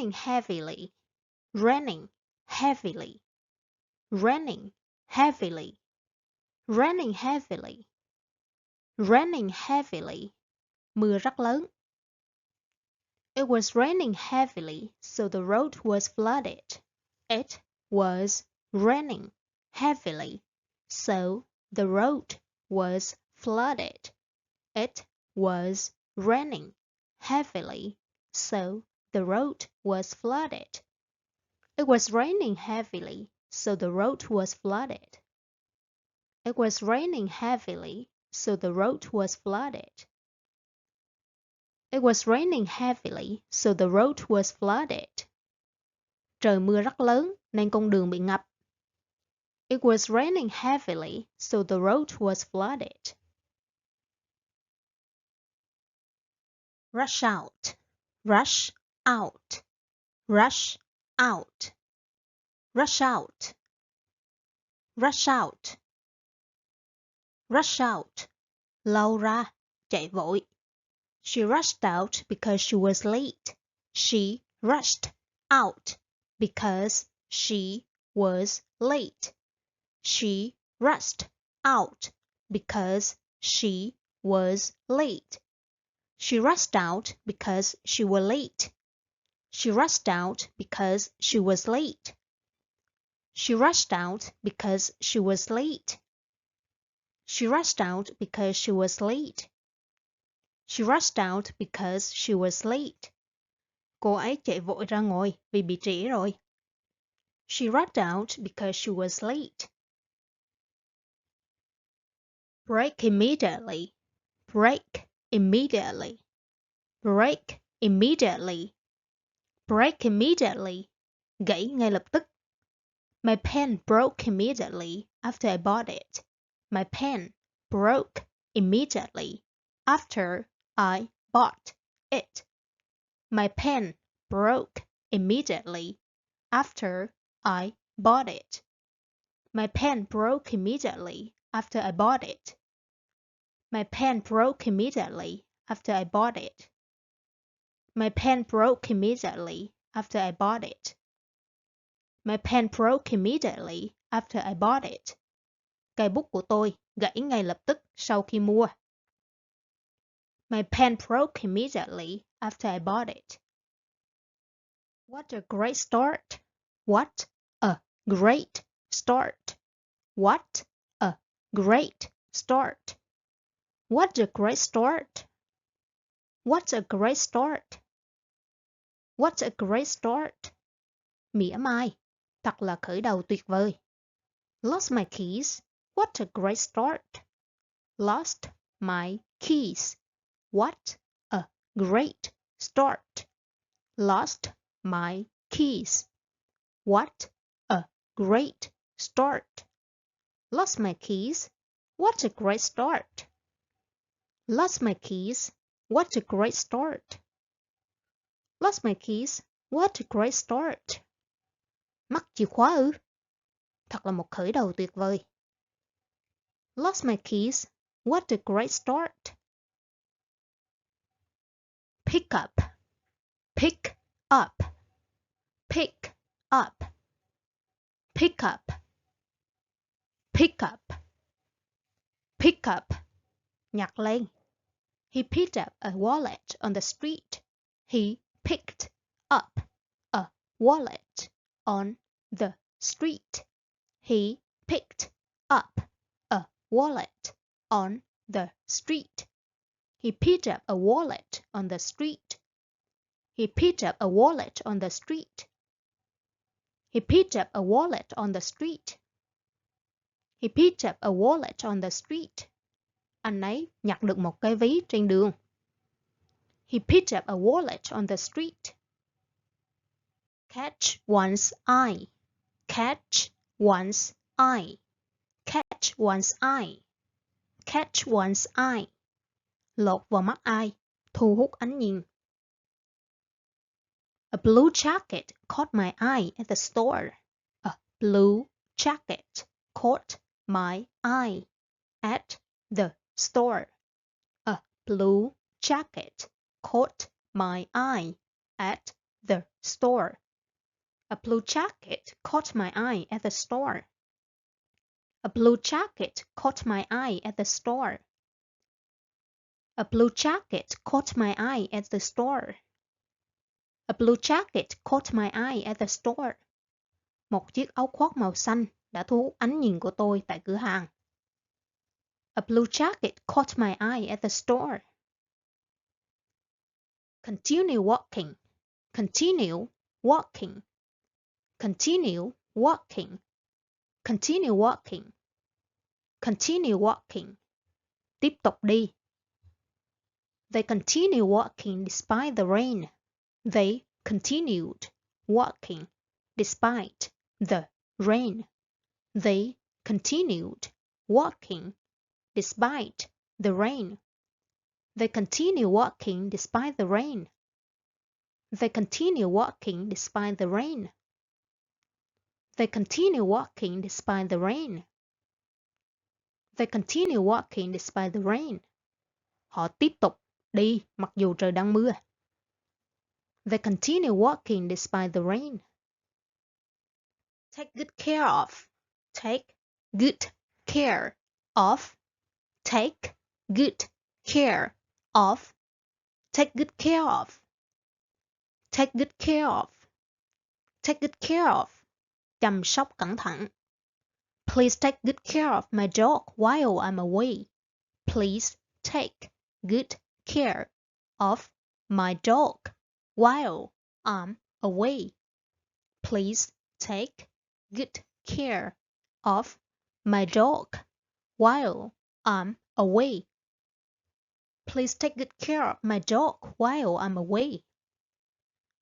raining heavily, raining heavily, raining heavily, raining heavily, raining heavily, mưa rất lớn. It was raining heavily, so the road was flooded. It was raining heavily, so the road was flooded. It was raining heavily, so the road was flooded. It was raining heavily, so the road was flooded. It was raining heavily, so the road was flooded. It was raining heavily, so the road was flooded. Trời mưa rất lớn nên con đường bị ngập. It was raining heavily, so the road was flooded. Rush out, rush out, rush out, rush out, rush out, rush out, lao ra, chạy vội. She rushed out because she was late. She rushed out because she was late. She rushed out because she was late. She rushed out because she was late. She rushed out because she was late. She rushed out because she was late. She rushed out because she was late. She rushed out because she was late. Cô ấy chạy vội ra ngoài vì bị trễ rồi. She rushed out because she was late. Break immediately. Break immediately. Break immediately. Break immediately. Gãy ngay lập tức. My pen broke immediately after I bought it. My pen broke immediately after I bought it. My pen broke immediately after I bought it. My pen broke immediately after I bought it. My pen broke immediately after I bought it. My pen broke immediately after I bought it. My pen broke immediately after I bought it. Cây bút của tôi gãy ngay lập tức sau khi mua. My pen broke immediately after I bought it. What a great start. What a great start. What a great start. What a great start. What a great start. What a great start. Mỉa mai. Thật là khởi đầu tuyệt vời. Lost my keys. What a great start. Lost my keys. What a great start. Lost my keys. What a great start. Lost my keys. What a great start. Lost my keys. What a great start. Lost my keys. What a great start. Mất chìa khóa ư? Thật là một khởi đầu tuyệt vời. Lost my keys. What a great start. Pick up. Pick up. Pick up. Pick up. Pick up. Pick up. Nhặt lên. He picked up a wallet on the street. He picked up a wallet on the street. He picked up a wallet on the street. He picked up a wallet on the street. He picked up a wallet on the street. He picked up a wallet on the street. He picked up a wallet on the street. Anh ấy nhặt được một cái ví trên đường. He picked up a wallet on the street. Catch one's eye. Catch one's eye. Catch one's eye. Catch one's eye. Lọt vào mắt ai, thu hút ánh nhìn. A blue jacket caught my eye at the store. A blue jacket caught my eye at the store. A blue jacket caught my eye at the store. A blue jacket caught my eye at the store. A blue jacket caught my eye at the store. A blue jacket caught my eye at the store. A blue jacket caught my eye at the store. Một chiếc áo khoác màu xanh đã thu hút ánh nhìn của tôi tại cửa hàng. A blue jacket caught my eye at the store. Continue walking. Continue walking. Continue walking. Continue walking. Continue walking. Tiếp tục đi. They continued walking despite the rain. They continued walking despite the rain. They continued walking despite the rain. They continued walking despite the rain. They continued walking despite the rain. They continued walking despite the rain. They continued walking despite the rain. Họ tiếp tục đi mặc dù trời đang mưa. They continued walking despite the rain. Take good care of. Take good care of. Take good care of. Take good care of. Take good care of. Take good care of. Chăm sóc cẩn thận. Please take good care of my dog while I'm away. Please take good care of my dog while I'm away. Please take good care of my dog while I'm away. Please take good care of my dog while I'm away.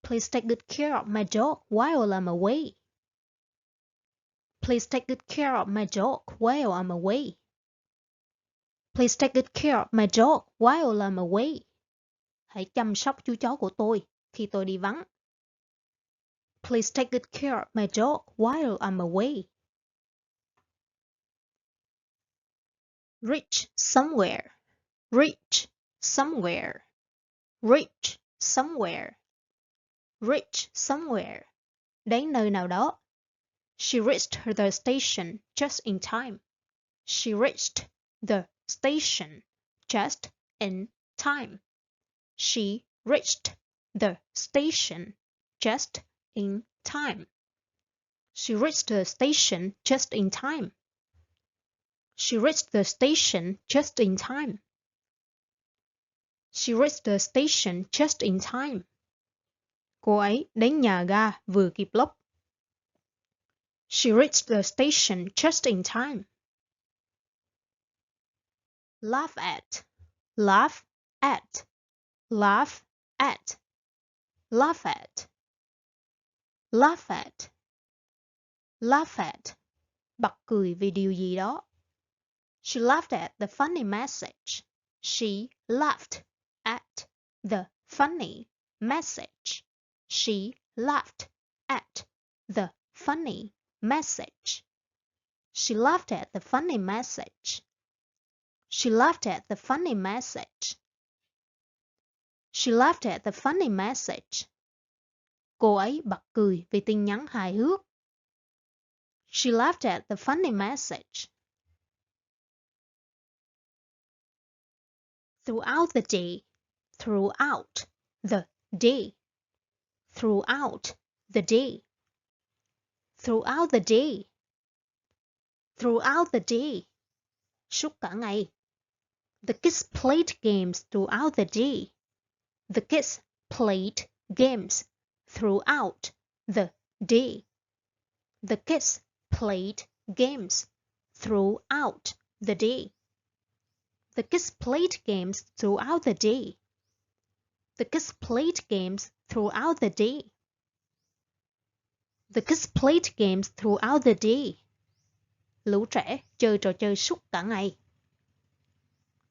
Please take good care of my dog while I'm away. Please take good care of my dog while I'm away. Please take good care of my dog while I'm away. Hãy chăm sóc chú chó của tôi khi tôi đi vắng. Please take good care of my dog while I'm away. Reach somewhere. Reach somewhere. Reach somewhere. Reach somewhere. Đến nơi nào đó. She reached the station just in time. She reached the station just in time. She reached the station just in time. She reached the station just in time. She reached the station just in time. She reached the station just in time. Cô ấy đến nhà ga vừa kịp lúc. She reached the station just in time. Laugh at. Laugh at. Laugh at. Laugh at. Laugh at. Laugh at. Bật cười vì điều gì đó. She laughed at the funny message. She laughed at the funny message. She laughed at the funny message. She laughed at the funny message. She laughed at the funny message. She laughed at the funny message. Cô ấy bật cười vì tin nhắn hài hước. She laughed at the funny message. Throughout the day. Throughout the day. Throughout the day. Throughout the day. Throughout the day. Suốt cả ngày. The kids played games throughout the day. The kids played games throughout the day. The kids played games throughout the day. The kids played games throughout the day. The kids played games throughout the day. The kids played games throughout the day. Lũ trẻ chơi trò chơi suốt cả ngày.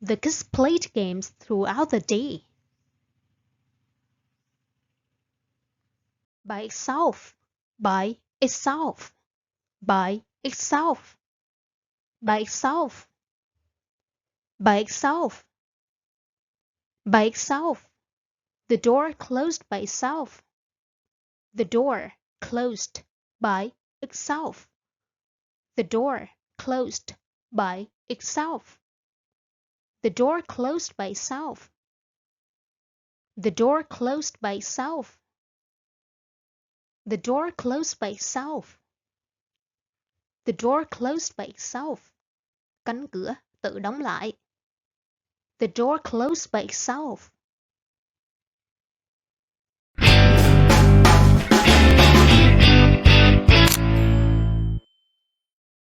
The kids played games throughout the day. By itself. By itself. By itself. By itself. By itself. By itself. The door closed by itself. The door closed by itself. The door closed by itself. The door closed by itself. The door closed by itself. The door closed by itself. The door closed by itself. Cánh cửa tự đóng lại. The door closed by itself.